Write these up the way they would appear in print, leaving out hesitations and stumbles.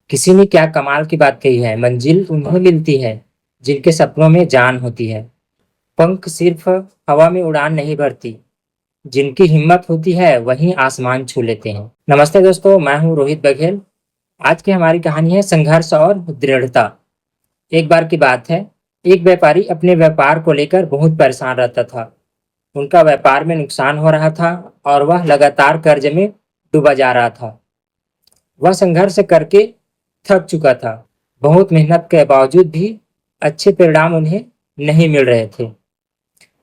किसी ने क्या कमाल की बात कही है, मंजिल उन्हें मिलती है जिनके सपनों में जान होती है। पंख सिर्फ हवा में उड़ान नहीं भरती, जिनकी हिम्मत होती है वही आसमान छू लेते हैं। नमस्ते दोस्तों, मैं हूं रोहित बघेल। आज की हमारी कहानी है संघर्ष और दृढ़ता। एक बार की बात है, एक व्यापारी अपने व्यापार को लेकर बहुत परेशान रहता था। उनका व्यापार में नुकसान हो रहा था और वह लगातार कर्ज में डूबा जा रहा था। वह संघर्ष करके थक चुका था। बहुत मेहनत के बावजूद भी अच्छे परिणाम उन्हें नहीं मिल रहे थे।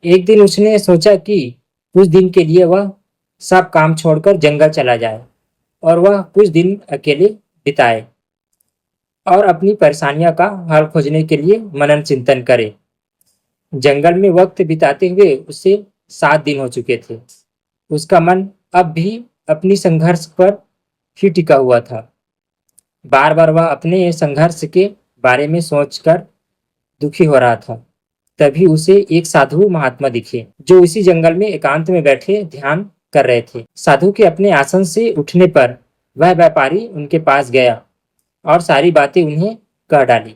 एक दिन उसने सोचा कि कुछ दिन के लिए वह सब काम छोड़कर जंगल चला जाए और वह कुछ दिन अकेले बिताए और अपनी परेशानियों का हल खोजने के लिए मनन चिंतन करे। जंगल में वक्त बिताते हुए उसे 7 दिन हो चुके थे। उसका मन अब भी अपनी संघर्ष पर ही टिका हुआ था। बार बार वह अपने संघर्ष के बारे में सोचकर दुखी हो रहा था। तभी उसे एक साधु महात्मा दिखे जो इसी जंगल में एकांत में बैठे ध्यान कर रहे थे। साधु के अपने आसन से उठने पर वह व्यापारी उनके पास गया और सारी बातें उन्हें कह डाली।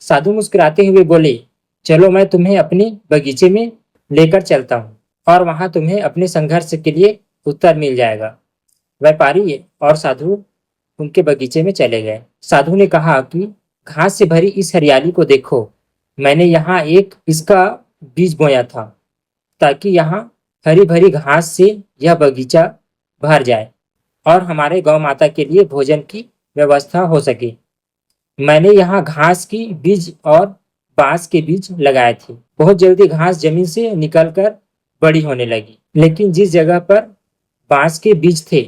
साधु मुस्कुराते हुए बोले, चलो मैं तुम्हें अपने बगीचे में लेकर चलता हूँ और वहां तुम्हें अपने संघर्ष के लिए उत्तर मिल जाएगा। व्यापारी और साधु उनके बगीचे में चले गए। साधु ने कहा कि घास से भरी इस हरियाली को देखो, मैंने यहाँ एक इसका बीज बोया था ताकि यहाँ हरी भरी घास से यह बगीचा भर जाए और हमारे गौ माता के लिए भोजन की व्यवस्था हो सके। मैंने यहाँ घास की बीज और बांस के बीज लगाए थे। बहुत जल्दी घास जमीन से निकलकर बड़ी होने लगी, लेकिन जिस जगह पर बांस के बीज थे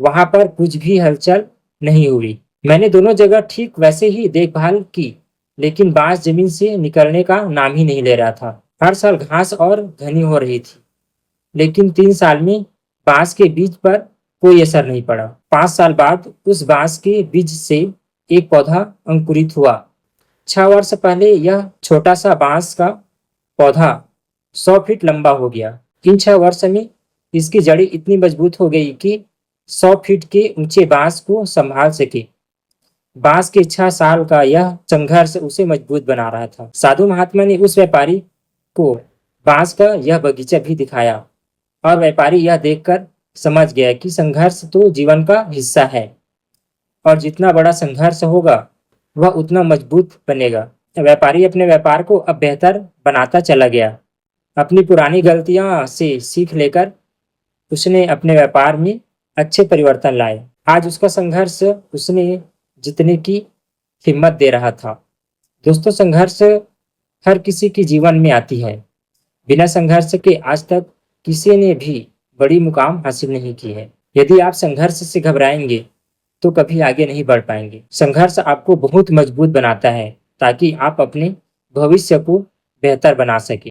वहां पर कुछ भी हलचल नहीं हुई। मैंने दोनों जगह ठीक वैसे ही देखभाल की, लेकिन बांस जमीन से निकलने का नाम ही नहीं ले रहा था। हर साल घास और घनी हो रही थी, लेकिन 3 साल में बांस के बीज पर कोई असर नहीं पड़ा। 5 साल बाद उस बांस के बीज से एक पौधा अंकुरित हुआ। 6 वर्ष पहले यह छोटा सा बांस का पौधा 100 फीट लंबा हो गया। इन 6 वर्ष में इसकी जड़ी इतनी मजबूत हो गई कि 100 फीट के ऊंचे बांस को संभाल सके। बांस के 6 साल का यह संघर्ष उसे मजबूत बना रहा था। साधु महात्मा ने उस व्यापारी को बांस का यह बगीचा भी दिखाया और व्यापारी यह देखकर समझ गया कि संघर्ष तो जीवन का हिस्सा है और जितना बड़ा संघर्ष होगा वह उतना मजबूत बनेगा। व्यापारी अपने व्यापार को अब बेहतर बनाता चला गया। अपनी पुरानी गलतियां से सीख लेकर उसने अपने व्यापार में अच्छे परिवर्तन लाए। आज उसका संघर्ष उसने जीतने की हिम्मत दे रहा था। दोस्तों, संघर्ष हर किसी के जीवन में आती है। बिना संघर्ष के आज तक किसी ने भी बड़ी मुकाम हासिल नहीं की है। यदि आप संघर्ष से घबराएंगे तो कभी आगे नहीं बढ़ पाएंगे। संघर्ष आपको बहुत मजबूत बनाता है ताकि आप अपने भविष्य को बेहतर बना सके।